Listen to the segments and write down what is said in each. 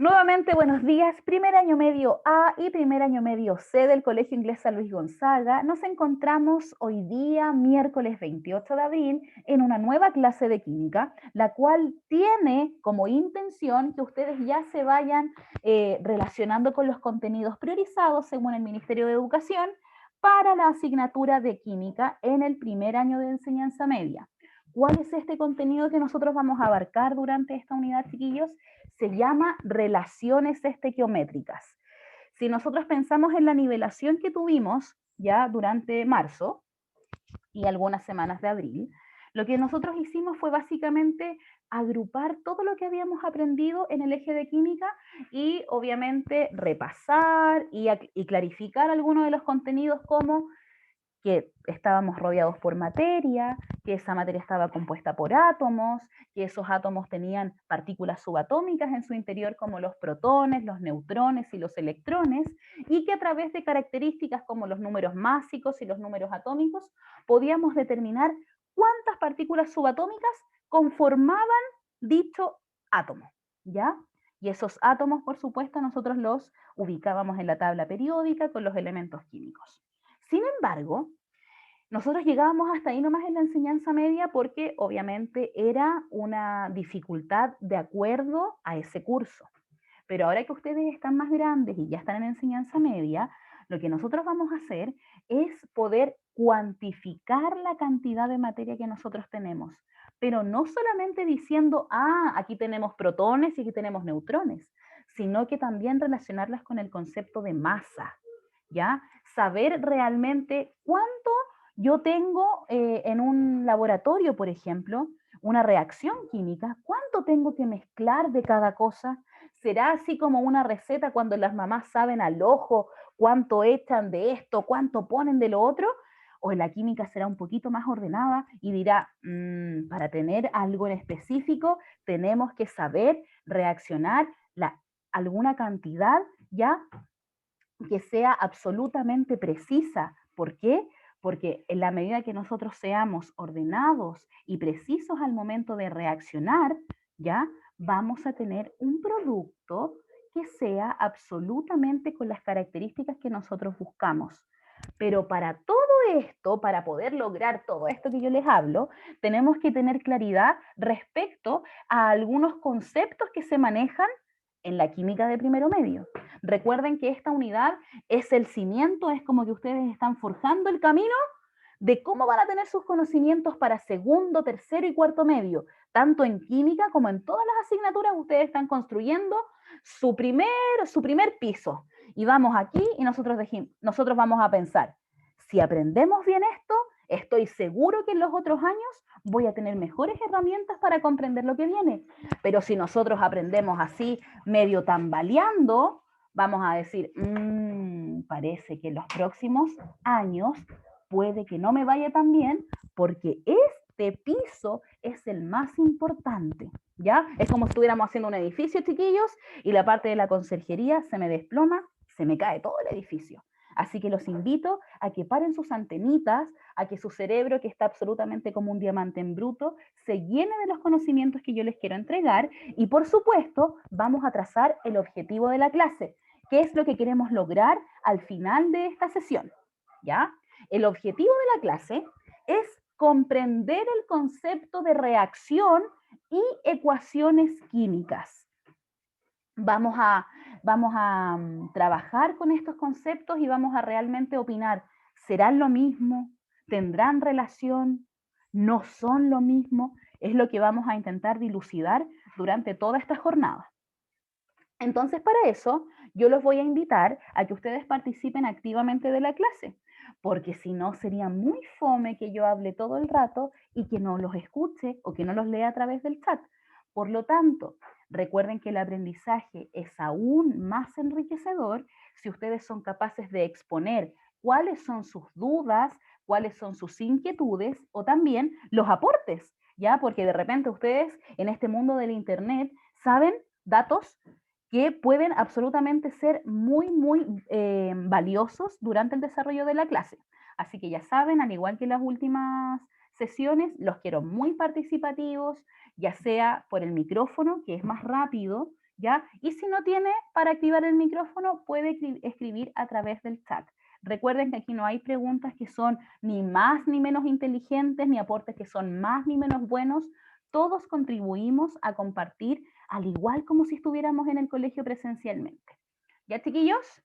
Nuevamente, buenos días. Primer año medio A y primer año medio C del Colegio Inglés San Luis Gonzaga. Nos encontramos hoy día, miércoles 28 de abril, en una nueva clase de química, la cual tiene como intención que ustedes ya se vayan relacionando con los contenidos priorizados según el Ministerio de Educación para la asignatura de química en el primer año de enseñanza media. ¿Cuál es este contenido que nosotros vamos a abarcar durante esta unidad, chiquillos? Se llama relaciones estequiométricas. Si nosotros pensamos en la nivelación que tuvimos ya durante marzo y algunas semanas de abril, lo que nosotros hicimos fue básicamente agrupar todo lo que habíamos aprendido en el eje de química y obviamente repasar y clarificar algunos de los contenidos como que estábamos rodeados por materia, que esa materia estaba compuesta por átomos, que esos átomos tenían partículas subatómicas en su interior como los protones, los neutrones y los electrones, y que a través de características como los números másicos y los números atómicos podíamos determinar cuántas partículas subatómicas conformaban dicho átomo, ¿ya? Y esos átomos, por supuesto, nosotros los ubicábamos en la tabla periódica con los elementos químicos. Sin embargo, nosotros llegábamos hasta ahí nomás en la enseñanza media porque obviamente era una dificultad de acuerdo a ese curso. Pero ahora que ustedes están más grandes y ya están en enseñanza media, lo que nosotros vamos a hacer es poder cuantificar la cantidad de materia que nosotros tenemos. Pero no solamente diciendo, aquí tenemos protones y aquí tenemos neutrones, sino que también relacionarlas con el concepto de masa, ¿ya? Saber realmente cuánto yo tengo en un laboratorio, por ejemplo, una reacción química, cuánto tengo que mezclar de cada cosa. ¿Será así como una receta cuando las mamás saben al ojo cuánto echan de esto, cuánto ponen de lo otro? ¿O la química será un poquito más ordenada y dirá, para tener algo en específico tenemos que saber reaccionar alguna cantidad ya que sea absolutamente precisa? ¿Por qué? Porque en la medida que nosotros seamos ordenados y precisos al momento de reaccionar, ya vamos a tener un producto que sea absolutamente con las características que nosotros buscamos. Pero para todo esto, para poder lograr todo esto que yo les hablo, tenemos que tener claridad respecto a algunos conceptos que se manejan en la química de primero medio. Recuerden que esta unidad es el cimiento, es como que ustedes están forjando el camino de cómo van a tener sus conocimientos para segundo, tercero y cuarto medio. Tanto en química como en todas las asignaturas, ustedes están construyendo su primer piso. Y vamos aquí y nosotros vamos a pensar, si aprendemos bien esto, estoy seguro que en los otros años voy a tener mejores herramientas para comprender lo que viene. Pero si nosotros aprendemos así, medio tambaleando, vamos a decir, parece que en los próximos años puede que no me vaya tan bien porque este piso es el más importante, ¿ya? Es como si estuviéramos haciendo un edificio, chiquillos, y la parte de la conserjería se me desploma, se me cae todo el edificio. Así que los invito a que paren sus antenitas, a que su cerebro, que está absolutamente como un diamante en bruto, se llene de los conocimientos que yo les quiero entregar y, por supuesto, vamos a trazar el objetivo de la clase. ¿Qué es lo que queremos lograr al final de esta sesión? ¿Ya? El objetivo de la clase es comprender el concepto de reacción y ecuaciones químicas. Vamos a trabajar con estos conceptos y vamos a realmente opinar, ¿serán lo mismo? ¿Tendrán relación? ¿No son lo mismo? Es lo que vamos a intentar dilucidar durante toda esta jornada. Entonces, para eso, yo los voy a invitar a que ustedes participen activamente de la clase, porque si no, sería muy fome que yo hable todo el rato y que no los escuche o que no los lea a través del chat. Por lo tanto, recuerden que el aprendizaje es aún más enriquecedor si ustedes son capaces de exponer cuáles son sus dudas, cuáles son sus inquietudes o también los aportes, ¿ya? Porque de repente ustedes en este mundo del Internet saben datos que pueden absolutamente ser muy, muy valiosos durante el desarrollo de la clase. Así que ya saben, al igual que las últimas sesiones los quiero muy participativos, ya sea por el micrófono, que es más rápido, ¿ya? Y si no tiene para activar el micrófono, puede escribir a través del chat. Recuerden que aquí no hay preguntas que son ni más ni menos inteligentes, ni aportes que son más ni menos buenos. Todos contribuimos a compartir, al igual como si estuviéramos en el colegio presencialmente. ¿Ya, chiquillos?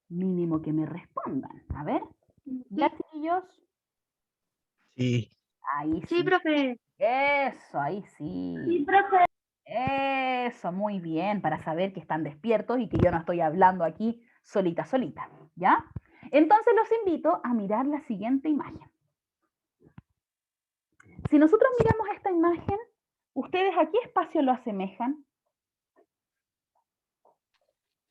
Mínimo que me respondan. A ver. ¿Ya, chiquillos? Sí. Ahí sí. Sí, profe. Eso, ahí sí. Sí, profe. Eso, muy bien, para saber que están despiertos y que yo no estoy hablando aquí solita, ¿ya? Entonces los invito a mirar la siguiente imagen. Si nosotros miramos esta imagen, ¿ustedes a qué espacio lo asemejan?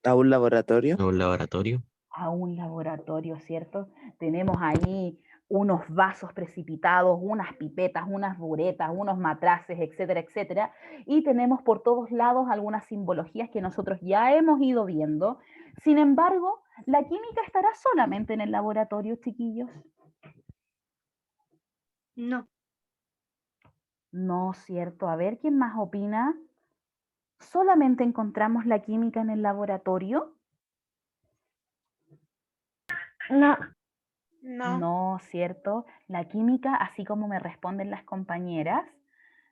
¿A un laboratorio? A un laboratorio. A un laboratorio, ¿cierto? Tenemos ahí unos vasos precipitados, unas pipetas, unas buretas, unos matraces, etcétera, etcétera. Y tenemos por todos lados algunas simbologías que nosotros ya hemos ido viendo. Sin embargo, ¿la química estará solamente en el laboratorio, chiquillos? No. No, ¿cierto? A ver, ¿quién más opina? ¿Solamente encontramos la química en el laboratorio? No. No, ¿cierto? La química, así como me responden las compañeras,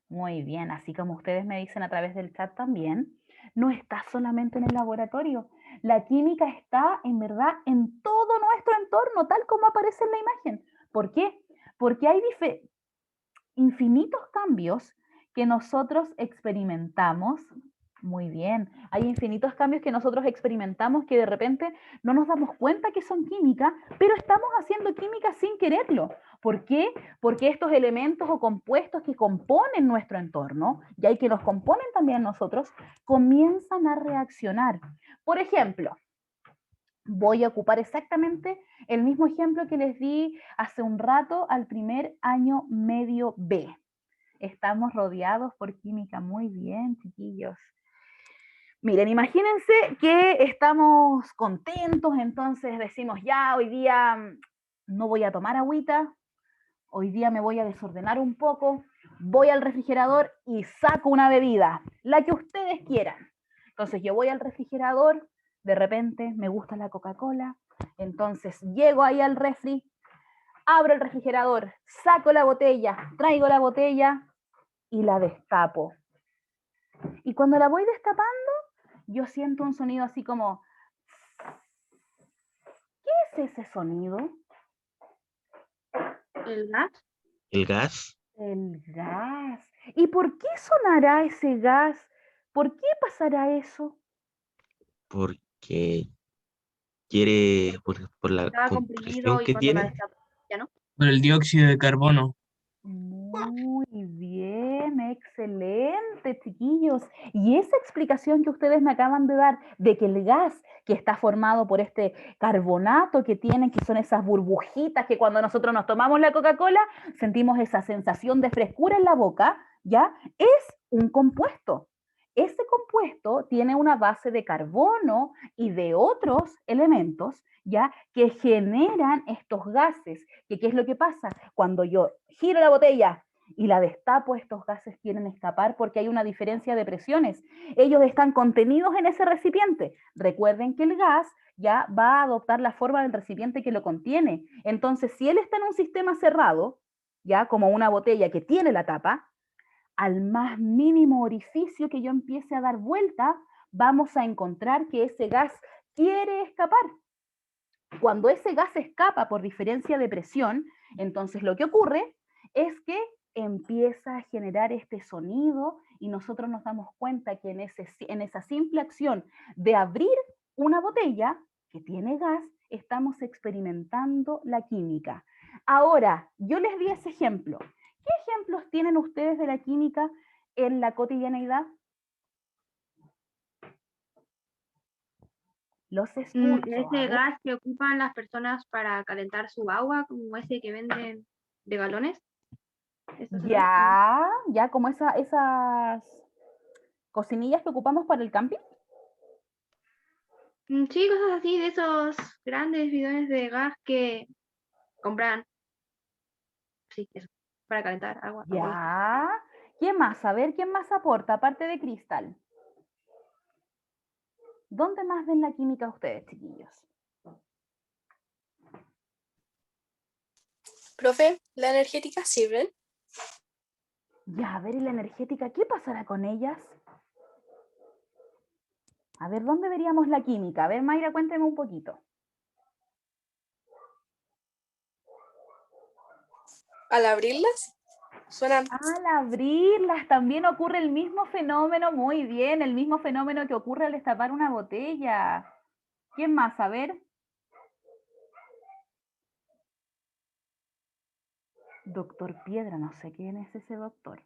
muy bien, así como ustedes me dicen a través del chat también, no está solamente en el laboratorio. La química está, en verdad, en todo nuestro entorno, tal como aparece en la imagen. ¿Por qué? Porque hay infinitos cambios que nosotros experimentamos. Muy bien, hay infinitos cambios que nosotros experimentamos que de repente no nos damos cuenta que son química, pero estamos haciendo química sin quererlo. ¿Por qué? Porque estos elementos o compuestos que componen nuestro entorno, y hay que los componen también nosotros, comienzan a reaccionar. Por ejemplo, voy a ocupar exactamente el mismo ejemplo que les di hace un rato al primer año medio B. Estamos rodeados por química. Muy bien, chiquillos. Miren, imagínense que estamos contentos, entonces decimos, ya, hoy día no voy a tomar agüita, hoy día me voy a desordenar un poco, voy al refrigerador y saco una bebida, la que ustedes quieran. Entonces yo voy al refrigerador, de repente me gusta la Coca-Cola, entonces llego ahí al refri, abro el refrigerador, saco la botella, traigo la botella y la destapo. Y cuando la voy destapando, yo siento un sonido así como, ¿qué es ese sonido? ¿El gas? El gas. El gas. ¿Y por qué sonará ese gas? ¿Por qué pasará eso? Porque quiere, por la Estaba compresión comprimido y que cuando la tiene. destapó, ya no. Por el dióxido de carbono. Muy bien, excelente, chiquillos. Y esa explicación que ustedes me acaban de dar de que el gas que está formado por este carbonato que tienen, que son esas burbujitas que cuando nosotros nos tomamos la Coca-Cola sentimos esa sensación de frescura en la boca, ¿ya? Es un compuesto. Ese compuesto tiene una base de carbono y de otros elementos, ¿ya? Que generan estos gases. ¿Qué es lo que pasa? Cuando yo giro la botella y la destapo, estos gases quieren escapar porque hay una diferencia de presiones. Ellos están contenidos en ese recipiente. Recuerden que el gas ya va a adoptar la forma del recipiente que lo contiene. Entonces, si él está en un sistema cerrado, ya como una botella que tiene la tapa, al más mínimo orificio que yo empiece a dar vuelta, vamos a encontrar que ese gas quiere escapar. Cuando ese gas escapa por diferencia de presión, entonces lo que ocurre es que empieza a generar este sonido y nosotros nos damos cuenta que en esa simple acción de abrir una botella que tiene gas, estamos experimentando la química. Ahora, yo les di ese ejemplo. ¿Qué ejemplos tienen ustedes de la química en la cotidianeidad? Los escucho. Ese gas que ocupan las personas para calentar su agua, como ese que venden de galones. Ya como esas cocinillas que ocupamos para el camping. Sí, cosas así, de esos grandes bidones de gas que compran, sí, eso, para calentar agua. O whisky. Ya. ¿Quién más? A ver, ¿quién más aporta, aparte de Cristal? ¿Dónde más ven la química ustedes, chiquillos? Profe, ¿la energética sirven? Ya, a ver, ¿y la energética? ¿Qué pasará con ellas? A ver, ¿dónde veríamos la química? A ver, Mayra, cuénteme un poquito. ¿Al abrirlas? Suenan. Al abrirlas también ocurre el mismo fenómeno, muy bien, el mismo fenómeno que ocurre al destapar una botella. ¿Quién más? A ver. Doctor Piedra, no sé quién es ese doctor.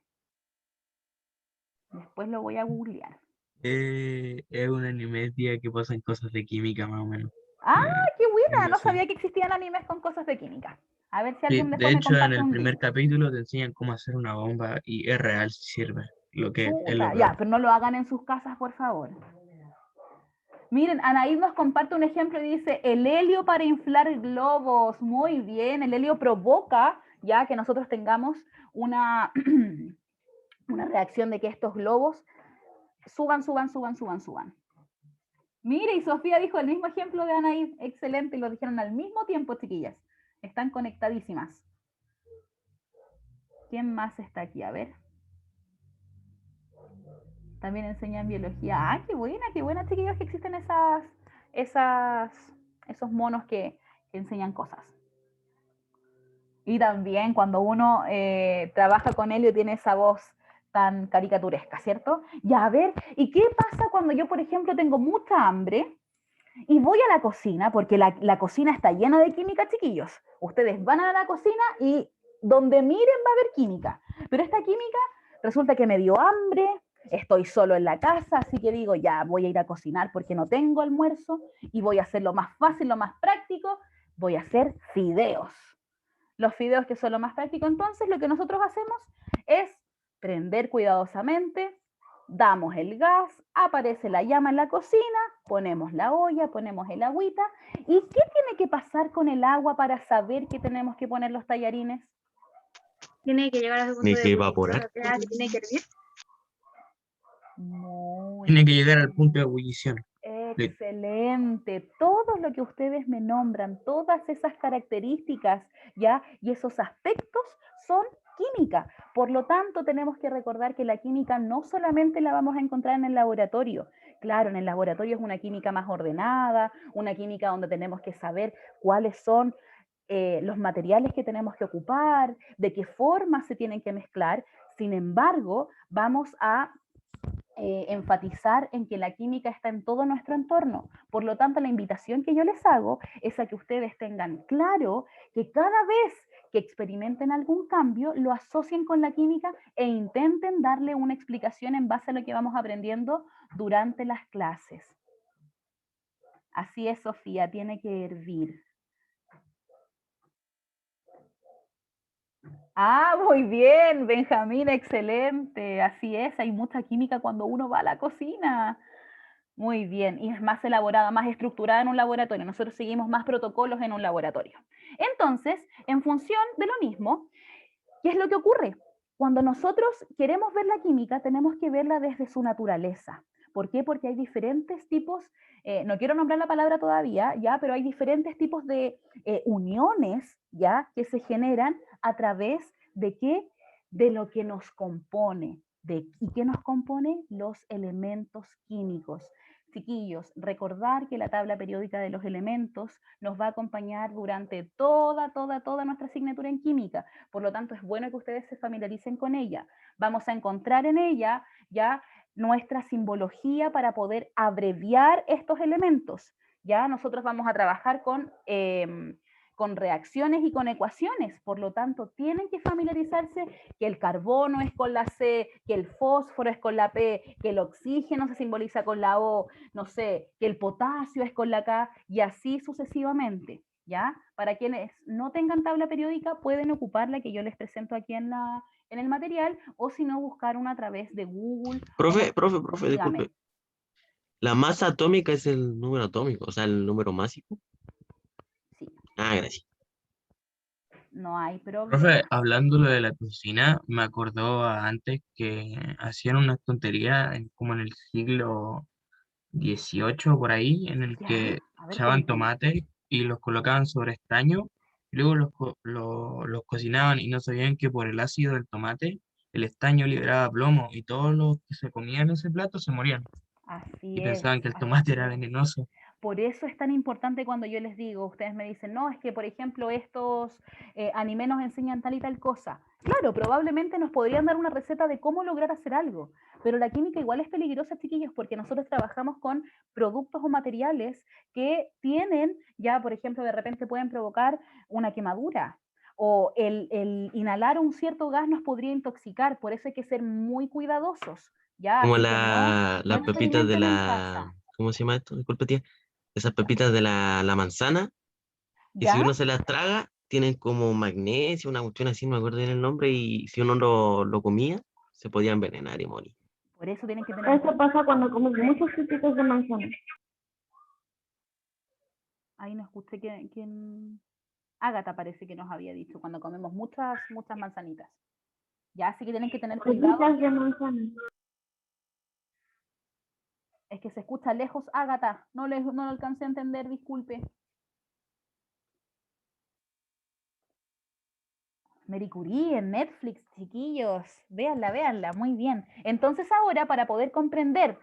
Después lo voy a googlear. Es una animedia que pasan cosas de química más o menos. ¡Ah, qué buena! Algo No así. sabía que existían animes con cosas de química. A ver si Sí, alguien de después me hecho en comparte el un primer link. capítulo te enseñan cómo hacer una bomba y es real si sirve, lo que es lo Chuta, ya, peor. pero no lo hagan en sus casas, por favor. Miren, Anaís nos comparte un ejemplo y dice, el helio para inflar globos. Muy bien, el helio provoca ya que nosotros tengamos una, una reacción de que estos globos suban, suban, suban, suban, suban. Mire, y Sofía dijo el mismo ejemplo de Anaís. Excelente, y lo dijeron al mismo tiempo, chiquillas. Están conectadísimas. ¿Quién más está aquí? A ver. También enseñan biología. Ah, qué buena, chiquillos, que existen esos monos que enseñan cosas. Y también cuando uno trabaja con helio tiene esa voz tan caricaturesca, ¿cierto? Ya, a ver, ¿y qué pasa cuando yo, por ejemplo, tengo mucha hambre y voy a la cocina? Porque la cocina está llena de química, chiquillos. Ustedes van a la cocina y donde miren va a haber química. Pero esta química resulta que me dio hambre, estoy solo en la casa, así que digo, ya voy a ir a cocinar porque no tengo almuerzo y voy a hacer lo más fácil, lo más práctico, voy a hacer fideos. Los fideos que son lo más práctico, entonces lo que nosotros hacemos es prender cuidadosamente, damos el gas, aparece la llama en la cocina, ponemos la olla, ponemos el agüita. ¿Y qué tiene que pasar con el agua para saber que tenemos que poner los tallarines? Tiene que llegar a ese punto Tiene de que ebullición, evaporar. o sea, que tiene que hervir. Muy Tiene que llegar al bien. punto de ebullición. Excelente. Todo lo que ustedes me nombran, todas esas características, ¿ya? Y esos aspectos son química. Por lo tanto, tenemos que recordar que la química no solamente la vamos a encontrar en el laboratorio. Claro, en el laboratorio es una química más ordenada, una química donde tenemos que saber cuáles son los materiales que tenemos que ocupar, de qué forma se tienen que mezclar. Sin embargo, vamos a enfatizar en que la química está en todo nuestro entorno. Por lo tanto, la invitación que yo les hago es a que ustedes tengan claro que cada vez que experimenten algún cambio, lo asocien con la química e intenten darle una explicación en base a lo que vamos aprendiendo durante las clases. Así es, Sofía, tiene que hervir. Ah, muy bien, Benjamín, excelente. Así es, hay mucha química cuando uno va a la cocina. Muy bien, y es más elaborada, más estructurada en un laboratorio. Nosotros seguimos más protocolos en un laboratorio. Entonces, en función de lo mismo, ¿qué es lo que ocurre? Cuando nosotros queremos ver la química, tenemos que verla desde su naturaleza. ¿Por qué? Porque hay diferentes tipos, no quiero nombrar la palabra todavía, ya, pero hay diferentes tipos de uniones, ya, que se generan a través de qué, de lo que nos compone, ¿y qué nos compone? Los elementos químicos. Chiquillos, recordar que la tabla periódica de los elementos nos va a acompañar durante toda nuestra asignatura en química. Por lo tanto, es bueno que ustedes se familiaricen con ella. Vamos a encontrar en ella ya nuestra simbología para poder abreviar estos elementos. Ya nosotros vamos a trabajar con reacciones y con ecuaciones. Por lo tanto, tienen que familiarizarse que el carbono es con la C, que el fósforo es con la P, que el oxígeno se simboliza con la O, no sé, que el potasio es con la K, y así sucesivamente. ¿Ya? Para quienes no tengan tabla periódica, pueden ocupar la que yo les presento aquí en el material, o si no, buscar una a través de Google. Profe, Dígame. disculpe. La masa atómica es el número atómico, o sea, el número másico. Sí, Ah, gracias. no hay Profe, problema. hablando de la cocina, me acordó antes que hacían una tontería como en el siglo XVIII por ahí, en el Ya, que a ver, echaban cuéntame. tomates y los colocaban sobre estaño, y luego los cocinaban y no sabían que por el ácido del tomate el estaño liberaba plomo y todos los que se comían ese plato se morían y Así es, pensaban que el tomate así era es. venenoso. Por eso es tan importante cuando yo les digo, ustedes me dicen, no, es que por ejemplo estos anime nos enseñan tal y tal cosa. Claro, probablemente nos podrían dar una receta de cómo lograr hacer algo, pero la química igual es peligrosa, chiquillos, porque nosotros trabajamos con productos o materiales que tienen, ya por ejemplo, de repente pueden provocar una quemadura. O el inhalar un cierto gas nos podría intoxicar, por eso hay que ser muy cuidadosos, ¿ya? Como Así que no, no las pepitas de experimenten en la, casa, ¿cómo se llama esto? Disculpe, tía. Esas pepitas de la manzana, y si ¿ya? uno se las traga, tienen como magnesio, una cuestión así, no me acuerdo bien el nombre, y si uno lo comía, se podía envenenar y morir. Por eso tienen que tener en Eso cuenta. pasa cuando comes muchos típicos de manzana. Ahí no escuché quién. Ágata parece que nos había dicho cuando comemos muchas manzanitas. Ya, así que tienen que tener cuidado. Pepitas de manzana. Es que se escucha lejos, Ágata. No lo alcancé a entender, disculpe. Marie Curie en Netflix, chiquillos. Véanla, véanla, muy bien. Entonces ahora, para poder comprender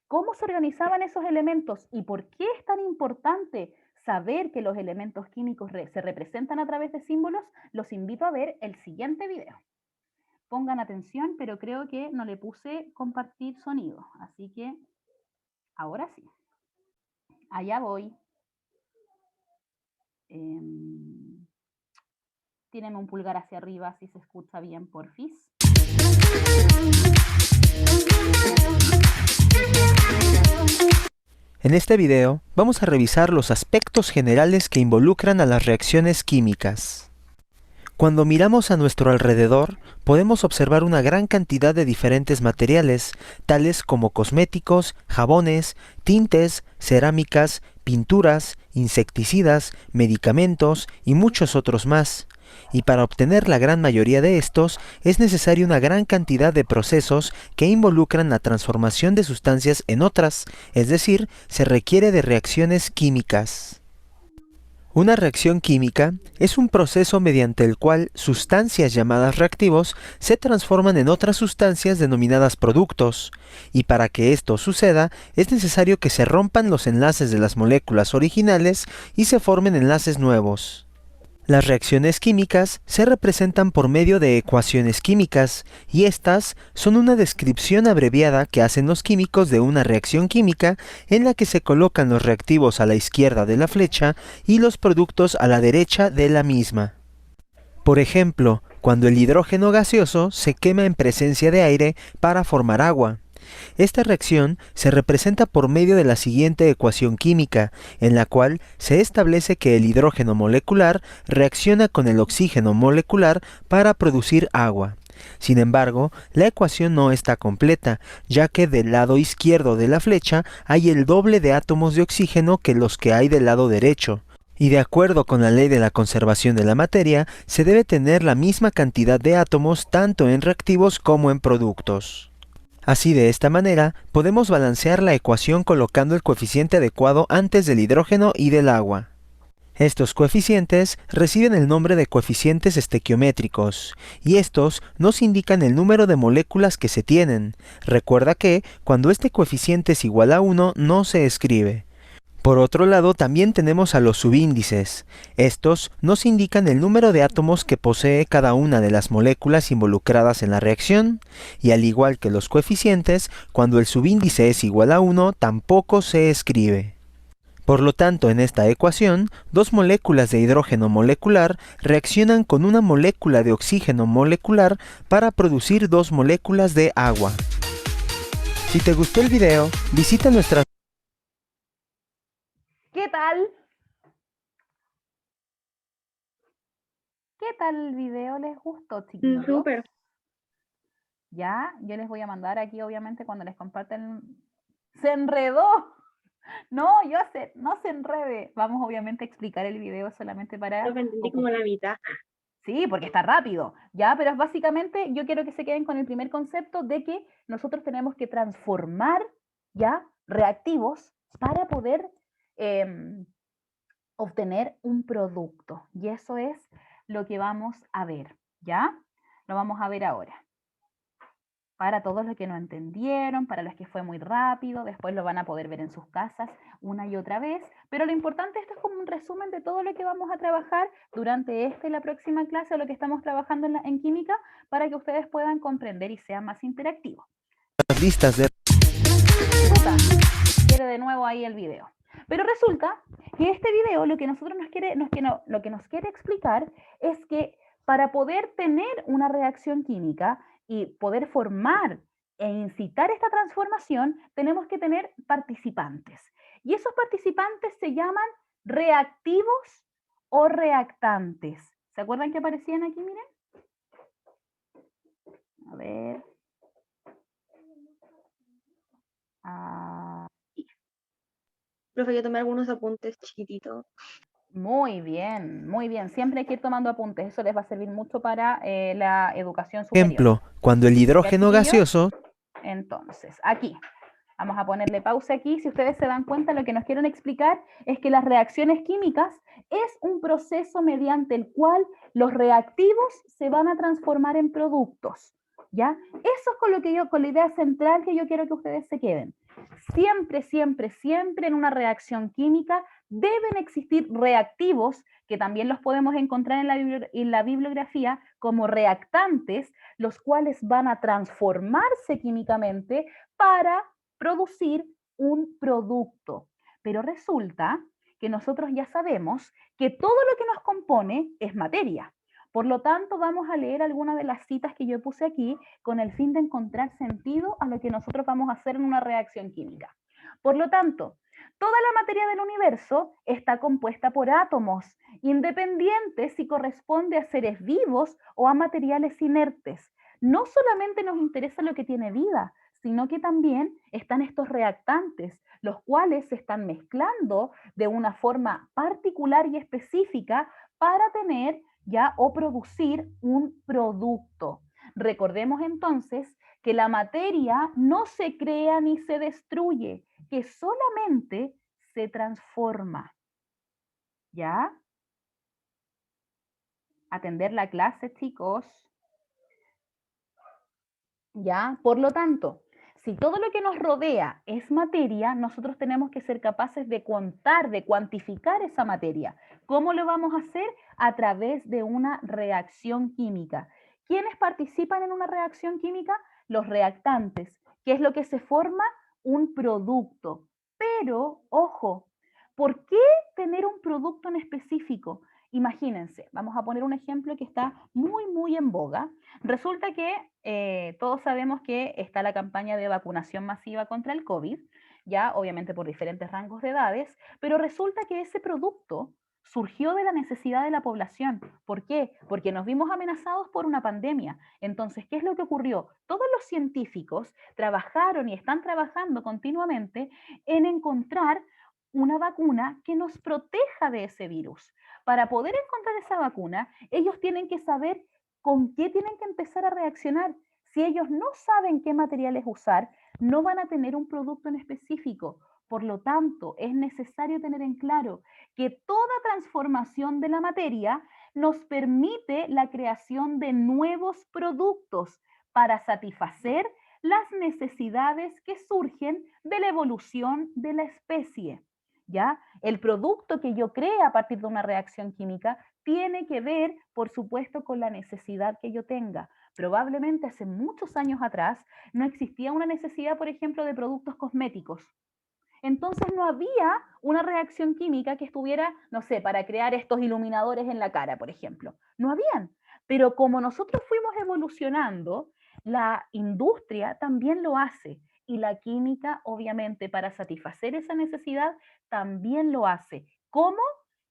cómo se organizaban esos elementos y por qué es tan importante saber que los elementos químicos se representan a través de símbolos, los invito a ver el siguiente video. Pongan atención, pero creo que no le puse compartir sonido, así que ahora sí. Allá voy. Tíreme un pulgar hacia arriba si se escucha bien, porfis. En este video vamos a revisar los aspectos generales que involucran a las reacciones químicas. Cuando miramos a nuestro alrededor, podemos observar una gran cantidad de diferentes materiales, tales como cosméticos, jabones, tintes, cerámicas, pinturas, insecticidas, medicamentos y muchos otros más. Y para obtener la gran mayoría de estos, es necesaria una gran cantidad de procesos que involucran la transformación de sustancias en otras, es decir, se requiere de reacciones químicas. Una reacción química es un proceso mediante el cual sustancias llamadas reactivos se transforman en otras sustancias denominadas productos, y para que esto suceda es necesario que se rompan los enlaces de las moléculas originales y se formen enlaces nuevos. Las reacciones químicas se representan por medio de ecuaciones químicas, y estas son una descripción abreviada que hacen los químicos de una reacción química en la que se colocan los reactivos a la izquierda de la flecha y los productos a la derecha de la misma. Por ejemplo, cuando el hidrógeno gaseoso se quema en presencia de aire para formar agua. Esta reacción se representa por medio de la siguiente ecuación química, en la cual se establece que el hidrógeno molecular reacciona con el oxígeno molecular para producir agua. Sin embargo, la ecuación no está completa, ya que del lado izquierdo de la flecha hay el doble de átomos de oxígeno que los que hay del lado derecho. Y de acuerdo con la ley de la conservación de la materia, se debe tener la misma cantidad de átomos tanto en reactivos como en productos. Así, de esta manera, podemos balancear la ecuación colocando el coeficiente adecuado antes del hidrógeno y del agua. Estos coeficientes reciben el nombre de coeficientes estequiométricos, y estos nos indican el número de moléculas que se tienen. Recuerda que, cuando este coeficiente es igual a 1, no se escribe. Por otro lado, también tenemos a los subíndices. Estos nos indican el número de átomos que posee cada una de las moléculas involucradas en la reacción, y al igual que los coeficientes, cuando el subíndice es igual a 1, tampoco se escribe. Por lo tanto, en esta ecuación, dos moléculas de hidrógeno molecular reaccionan con una molécula de oxígeno molecular para producir dos moléculas de agua. Si te gustó el video, visita nuestra... ¿Qué tal? ¿Qué tal el video? ¿Les gustó, chiquillos? Súper. Ya, yo les voy a mandar aquí, obviamente, cuando les comparten, Se enredó. No, no se enrede. Vamos obviamente a explicar el video solamente para... Yo me entendí como la mitad. Sí, porque está rápido, ¿ya? Pero básicamente yo quiero que se queden con el primer concepto de que nosotros tenemos que transformar, ¿ya? Reactivos para poder obtener un producto. Y eso es lo que vamos a ver, ¿ya? Lo vamos a ver ahora. Para todos los que no entendieron, para los que fue muy rápido, después lo van a poder ver en sus casas una y otra vez, pero lo importante, esto es como un resumen de todo lo que vamos a trabajar durante esta y la próxima clase, o lo que estamos trabajando en química, para que ustedes puedan comprender y sean más interactivos. Las listas de Puta, quiere de nuevo ahí el video. Pero resulta que este video lo que nosotros lo que nos quiere explicar es que para poder tener una reacción química y poder formar e incitar esta transformación, tenemos que tener participantes. Y esos participantes se llaman reactivos o reactantes. ¿Se acuerdan que aparecían aquí? Miren. A ver. Profe, yo tomé algunos apuntes chiquititos. Muy bien, muy bien. Siempre hay que ir tomando apuntes. Eso les va a servir mucho para la educación superior. ejemplo, cuando el hidrógeno ¿Ya, chiquillos? gaseoso Entonces, aquí, vamos a ponerle pausa aquí. Si ustedes se dan cuenta, lo que nos quieren explicar es que las reacciones químicas es un proceso mediante el cual los reactivos se van a transformar en productos, ¿ya? Eso es con la idea central que yo quiero que ustedes se queden. Siempre, siempre, siempre en una reacción química deben existir reactivos, que también los podemos encontrar en la bibliografía como reactantes, los cuales van a transformarse químicamente para producir un producto. Pero resulta que nosotros ya sabemos que todo lo que nos compone es materia. Por lo tanto, vamos a leer algunas de las citas que yo puse aquí con el fin de encontrar sentido a lo que nosotros vamos a hacer en una reacción química. Por lo tanto, toda la materia del universo está compuesta por átomos, independientes si corresponde a seres vivos o a materiales inertes. No solamente nos interesa lo que tiene vida, sino que también están estos reactantes, los cuales se están mezclando de una forma particular y específica para tener ya o producir un producto. Recordemos entonces que la materia no se crea ni se destruye, que solamente se transforma. ¿Ya? Atender la clase, chicos. ¿Ya? Por lo tanto, si todo lo que nos rodea es materia, nosotros tenemos que ser capaces de contar, de cuantificar esa materia. ¿Cómo lo vamos a hacer? A través de una reacción química. ¿Quiénes participan en una reacción química? Los reactantes. ¿Qué es lo que se forma? Un producto. Pero, ojo, ¿por qué tener un producto en específico? Imagínense, vamos a poner un ejemplo que está muy en boga. Resulta que todos sabemos que está la campaña de vacunación masiva contra el COVID, ya obviamente por diferentes rangos de edades, pero resulta que ese producto surgió de la necesidad de la población. ¿Por qué? Porque nos vimos amenazados por una pandemia. Entonces, ¿qué es lo que ocurrió? Todos los científicos trabajaron y están trabajando continuamente en encontrar una vacuna que nos proteja de ese virus. Para poder encontrar esa vacuna, ellos tienen que saber con qué tienen que empezar a reaccionar. Si ellos no saben qué materiales usar, no van a tener un producto en específico. Por lo tanto, es necesario tener en claro que toda transformación de la materia nos permite la creación de nuevos productos para satisfacer las necesidades que surgen de la evolución de la especie. ¿Ya? El producto que yo cree a partir de una reacción química tiene que ver, por supuesto, con la necesidad que yo tenga. Probablemente hace muchos años atrás no existía una necesidad, por ejemplo, de productos cosméticos. Entonces no había una reacción química que estuviera, no sé, para crear estos iluminadores en la cara, por ejemplo. No habían. Pero como nosotros fuimos evolucionando, la industria también lo hace. Y la química, obviamente, para satisfacer esa necesidad, también lo hace. ¿Cómo?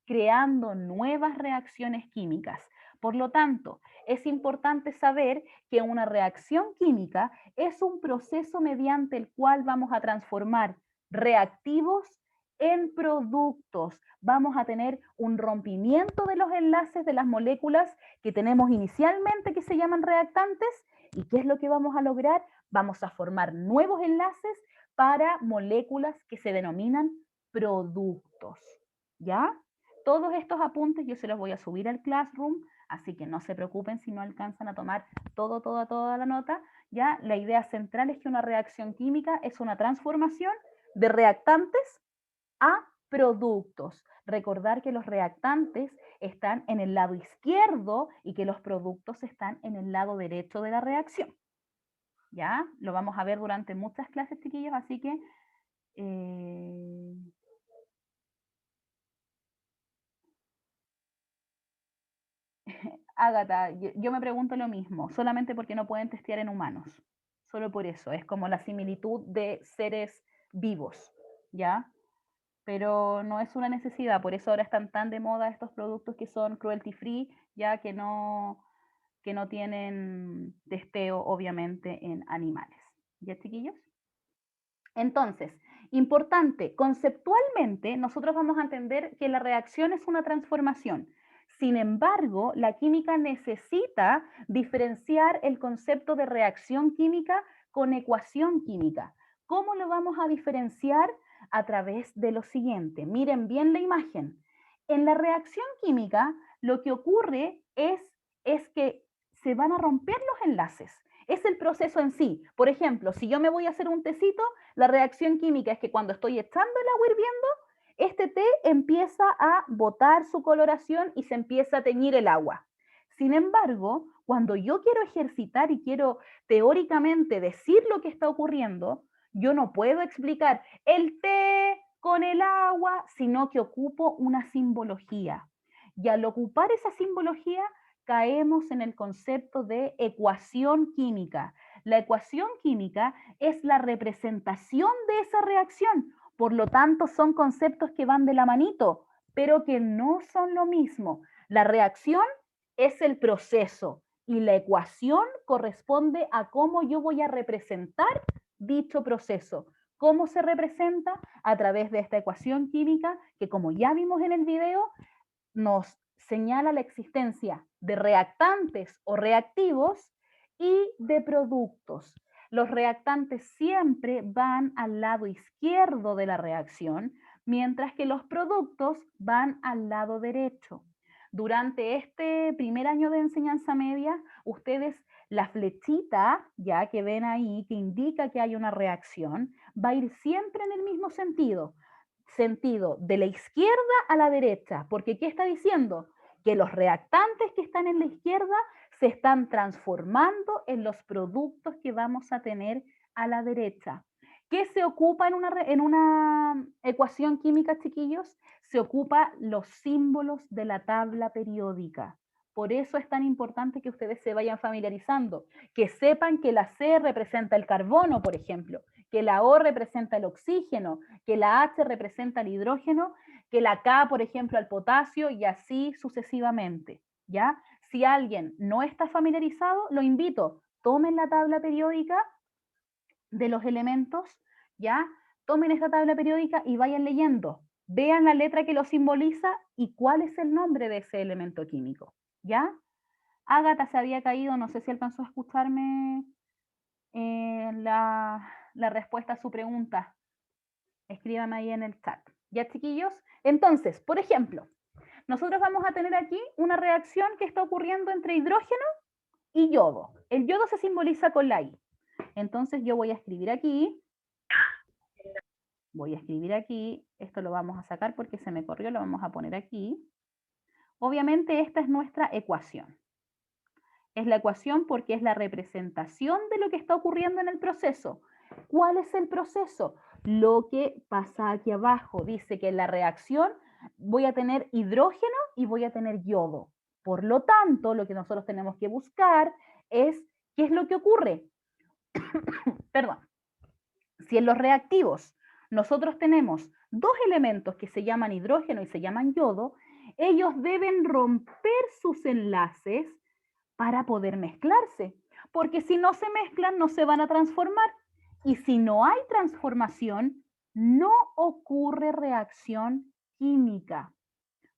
Creando nuevas reacciones químicas. Por lo tanto, es importante saber que una reacción química es un proceso mediante el cual vamos a transformar reactivos en productos. Vamos a tener un rompimiento de los enlaces de las moléculas que tenemos inicialmente que se llaman reactantes. ¿Y qué es lo que vamos a lograr? Vamos a formar nuevos enlaces para moléculas que se denominan productos. ¿Ya? Todos estos apuntes yo se los voy a subir al Classroom, así que no se preocupen si no alcanzan a tomar toda la nota. ¿Ya? La idea central es que una reacción química es una transformación de reactantes a productos. Recordar que los reactantes están en el lado izquierdo y que los productos están en el lado derecho de la reacción. ¿Ya? Lo vamos a ver durante muchas clases, chiquillos, así que... Ágata, yo me pregunto lo mismo, solamente porque no pueden testear en humanos. Solo por eso, es como la similitud de seres vivos, ¿ya? Pero no es una necesidad, por eso ahora están tan de moda estos productos que son cruelty free, ya que no tienen testeo, obviamente, en animales. ¿Ya, chiquillos? Entonces, importante, conceptualmente nosotros vamos a entender que la reacción es una transformación. Sin embargo, la química necesita diferenciar el concepto de reacción química con ecuación química. ¿Cómo lo vamos a diferenciar? A través de lo siguiente. Miren bien la imagen. En la reacción química, lo que ocurre es que se van a romper los enlaces. Es el proceso en sí. Por ejemplo, si yo me voy a hacer un tecito, la reacción química es que cuando estoy echando el agua hirviendo, este té empieza a botar su coloración y se empieza a teñir el agua. Sin embargo, cuando yo quiero ejercitar y quiero teóricamente decir lo que está ocurriendo, yo no puedo explicar el té con el agua, sino que ocupo una simbología. Y al ocupar esa simbología, caemos en el concepto de ecuación química. La ecuación química es la representación de esa reacción. Por lo tanto, son conceptos que van de la manito, pero que no son lo mismo. La reacción es el proceso y la ecuación corresponde a cómo yo voy a representar dicho proceso. ¿Cómo se representa? A través de esta ecuación química que, como ya vimos en el video, nos señala la existencia de reactantes o reactivos y de productos. Los reactantes siempre van al lado izquierdo de la reacción, mientras que los productos van al lado derecho. Durante este primer año de enseñanza media, ustedes, la flechita ya que ven ahí, que indica que hay una reacción, va a ir siempre en el mismo sentido de la izquierda a la derecha, porque ¿qué está diciendo? Que los reactantes que están en la izquierda se están transformando en los productos que vamos a tener a la derecha. ¿Qué se ocupa en una ecuación química, chiquillos? Se ocupa los símbolos de la tabla periódica. Por eso es tan importante que ustedes se vayan familiarizando, que sepan que la C representa el carbono, por ejemplo, que la O representa el oxígeno, que la H representa el hidrógeno, que la K, por ejemplo, al potasio, y así sucesivamente, ¿ya? Si alguien no está familiarizado, lo invito, tomen la tabla periódica de los elementos, ¿ya? Tomen esta tabla periódica y vayan leyendo. Vean la letra que lo simboliza y cuál es el nombre de ese elemento químico, ¿ya? Ágata se había caído, no sé si alcanzó a escucharme la respuesta a su pregunta. Escríbame ahí en el chat. ¿Ya, chiquillos? Entonces, por ejemplo, nosotros vamos a tener aquí una reacción que está ocurriendo entre hidrógeno y yodo. El yodo se simboliza con la I. Entonces yo voy a escribir aquí. Esto lo vamos a sacar porque se me corrió, lo vamos a poner aquí. Obviamente esta es nuestra ecuación. Es la ecuación porque es la representación de lo que está ocurriendo en el proceso. ¿Cuál es el proceso? Lo que pasa aquí abajo. Dice que en la reacción voy a tener hidrógeno y voy a tener yodo. Por lo tanto, lo que nosotros tenemos que buscar es qué es lo que ocurre. Perdón. Si en los reactivos nosotros tenemos dos elementos que se llaman hidrógeno y se llaman yodo, Ellos deben romper sus enlaces para poder mezclarse, porque si no se mezclan no se van a transformar. Y si no hay transformación, no ocurre reacción química.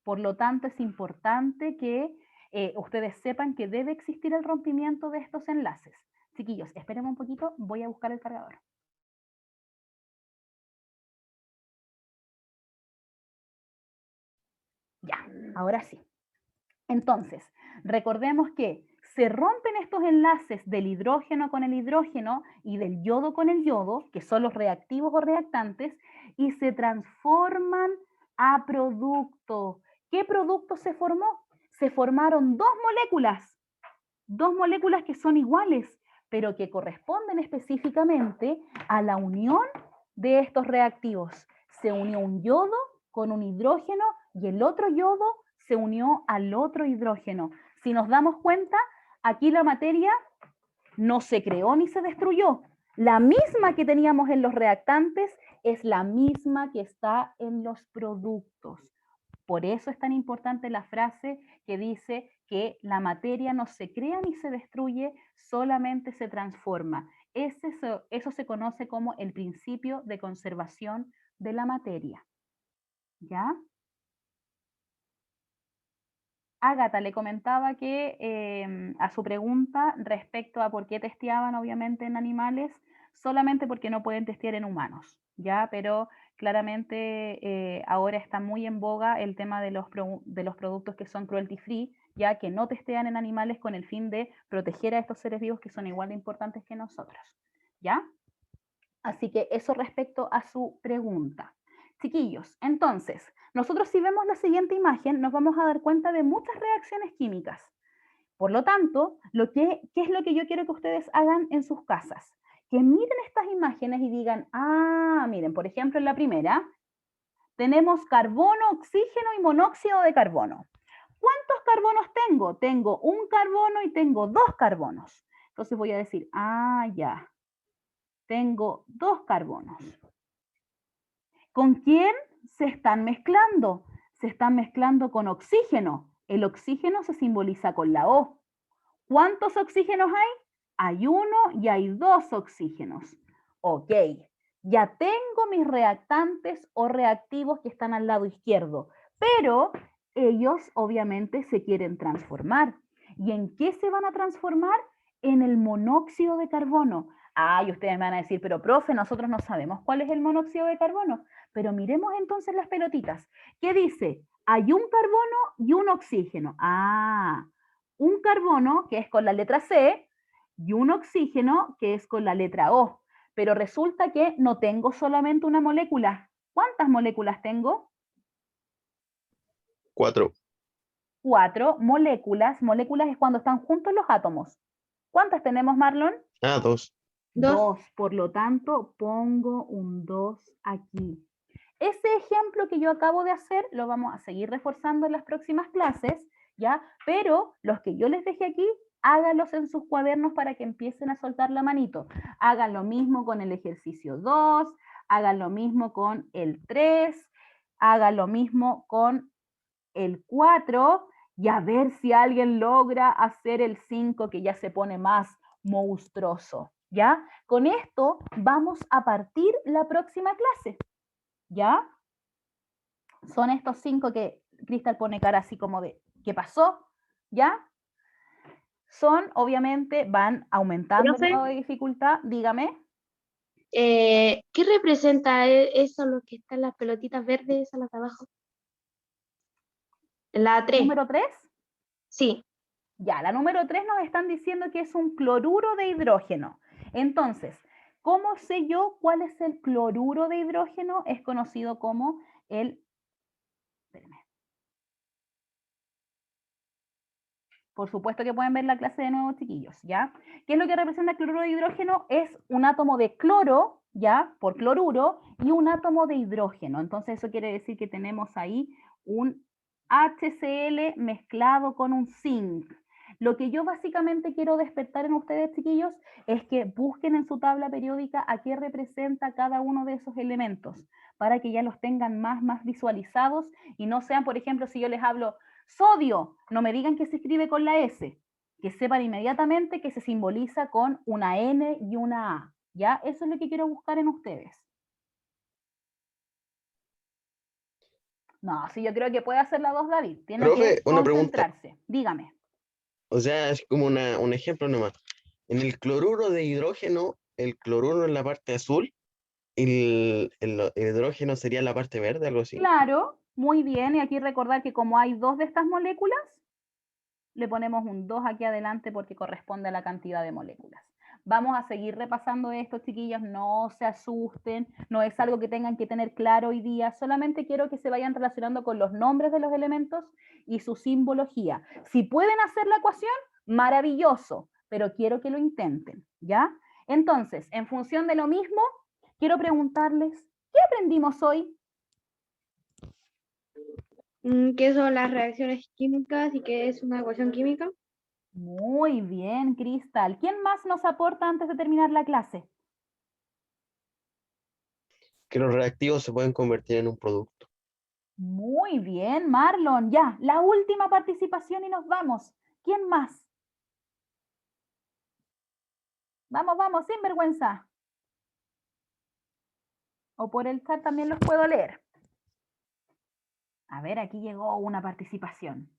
Por lo tanto, es importante que ustedes sepan que debe existir el rompimiento de estos enlaces. Chiquillos, espérenme un poquito, voy a buscar el cargador. Ya, ahora sí. Entonces, recordemos que se rompen estos enlaces del hidrógeno con el hidrógeno y del yodo con el yodo, que son los reactivos o reactantes, y se transforman a producto. ¿Qué producto se formó? Se formaron dos moléculas que son iguales, pero que corresponden específicamente a la unión de estos reactivos. Se unió un yodo con un hidrógeno y el otro yodo se unió al otro hidrógeno. Si nos damos cuenta, aquí la materia no se creó ni se destruyó. La misma que teníamos en los reactantes es la misma que está en los productos. Por eso es tan importante la frase que dice que la materia no se crea ni se destruye, solamente se transforma. Eso se conoce como el principio de conservación de la materia. ¿Ya? Ágata le comentaba que a su pregunta respecto a por qué testeaban obviamente en animales, solamente porque no pueden testear en humanos, ¿ya? Pero claramente ahora está muy en boga el tema de los productos que son cruelty free, ya que no testean en animales con el fin de proteger a estos seres vivos que son igual de importantes que nosotros, ¿ya? Así que eso respecto a su pregunta. Chiquillos, entonces, nosotros si vemos la siguiente imagen, nos vamos a dar cuenta de muchas reacciones químicas. Por lo tanto, ¿qué es lo que yo quiero que ustedes hagan en sus casas? Que miren estas imágenes y digan, ah, miren, por ejemplo, en la primera, tenemos carbono, oxígeno y monóxido de carbono. ¿Cuántos carbonos tengo? Tengo un carbono y tengo dos carbonos. Entonces voy a decir, ah, ya, tengo dos carbonos. ¿Con quién se están mezclando? Se están mezclando con oxígeno. El oxígeno se simboliza con la O. ¿Cuántos oxígenos hay? Hay uno y hay dos oxígenos. Ok, ya tengo mis reactantes o reactivos que están al lado izquierdo, pero ellos obviamente se quieren transformar. ¿Y en qué se van a transformar? En el monóxido de carbono. Ah, y ustedes me van a decir, pero profe, nosotros no sabemos cuál es el monóxido de carbono. Pero miremos entonces las pelotitas. ¿Qué dice? Hay un carbono y un oxígeno. Ah, un carbono que es con la letra C y un oxígeno que es con la letra O. Pero resulta que no tengo solamente una molécula. ¿Cuántas moléculas tengo? 4. 4 moléculas. Moléculas es cuando están juntos los átomos. ¿Cuántas tenemos, Marlon? 2. 2. Por lo tanto, pongo un 2 aquí. Ese ejemplo que yo acabo de hacer lo vamos a seguir reforzando en las próximas clases, ¿ya? Pero los que yo les dejé aquí, háganlos en sus cuadernos para que empiecen a soltar la manito. Hagan lo mismo con el ejercicio 2, hagan lo mismo con el 3, hagan lo mismo con el 4, y a ver si alguien logra hacer el 5, que ya se pone más monstruoso, ¿ya? Con esto vamos a partir la próxima clase. ¿Ya? Son estos 5 que Cristal pone cara así como de, ¿qué pasó? ¿Ya? Son, obviamente, van aumentando el grado de dificultad. Dígame. ¿Qué representa eso, lo que están las pelotitas verdes a las de abajo? La 3. ¿Número 3? Sí. Ya, la número 3 nos están diciendo que es un cloruro de hidrógeno. Entonces, ¿cómo sé yo cuál es el cloruro de hidrógeno? Es conocido como el... Espérenme. Por supuesto que pueden ver la clase de nuevo, chiquillos, ¿ya? ¿Qué es lo que representa el cloruro de hidrógeno? Es un átomo de cloro, ¿ya? Por cloruro, y un átomo de hidrógeno. Entonces eso quiere decir que tenemos ahí un HCl mezclado con un zinc. Lo que yo básicamente quiero despertar en ustedes, chiquillos, es que busquen en su tabla periódica a qué representa cada uno de esos elementos, para que ya los tengan más visualizados y no sean, por ejemplo, si yo les hablo sodio, no me digan que se escribe con la S, que sepan inmediatamente que se simboliza con una N y una A. ¿Ya? Eso es lo que quiero buscar en ustedes. No, sí, yo creo que puede hacer la 2, David. Tiene Profe, que una pregunta. concentrarse. Dígame. O sea, es como un ejemplo nomás. En el cloruro de hidrógeno, el cloruro en la parte azul y el hidrógeno sería la parte verde, algo así. Claro, muy bien. Y aquí recordar que como hay 2 de estas moléculas, le ponemos un 2 aquí adelante porque corresponde a la cantidad de moléculas. Vamos a seguir repasando esto, chiquillos, no se asusten, no es algo que tengan que tener claro hoy día, solamente quiero que se vayan relacionando con los nombres de los elementos y su simbología. Si pueden hacer la ecuación, maravilloso, pero quiero que lo intenten, ¿ya? Entonces, en función de lo mismo, quiero preguntarles, ¿qué aprendimos hoy? ¿Qué son las reacciones químicas y qué es una ecuación química? Muy bien, Cristal. ¿Quién más nos aporta antes de terminar la clase? Que los reactivos se pueden convertir en un producto. Muy bien, Marlon. Ya, la última participación y nos vamos. ¿Quién más? Vamos, sin vergüenza. O por el chat también los puedo leer. A ver, aquí llegó una participación.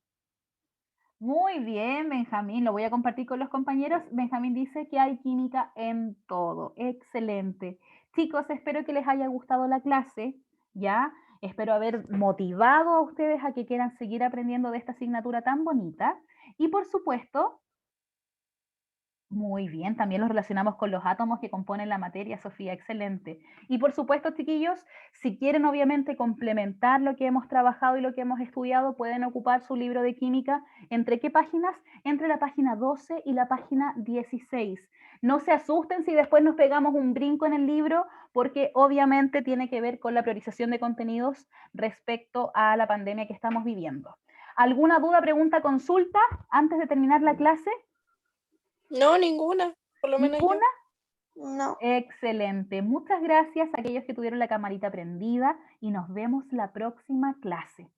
Muy bien, Benjamín. Lo voy a compartir con los compañeros. Benjamín dice que hay química en todo. Excelente. Chicos, espero que les haya gustado la clase. ¿Ya? Espero haber motivado a ustedes a que quieran seguir aprendiendo de esta asignatura tan bonita. Y por supuesto, muy bien, también los relacionamos con los átomos que componen la materia, Sofía, excelente. Y por supuesto, chiquillos, si quieren obviamente complementar lo que hemos trabajado y lo que hemos estudiado, pueden ocupar su libro de química. ¿Entre qué páginas? Entre la página 12 y la página 16. No se asusten si después nos pegamos un brinco en el libro, porque obviamente tiene que ver con la priorización de contenidos respecto a la pandemia que estamos viviendo. ¿Alguna duda, pregunta, consulta antes de terminar la clase? No, ninguna. Por lo menos yo. ¿Ninguna? No. Excelente. Muchas gracias a aquellos que tuvieron la camarita prendida y nos vemos la próxima clase.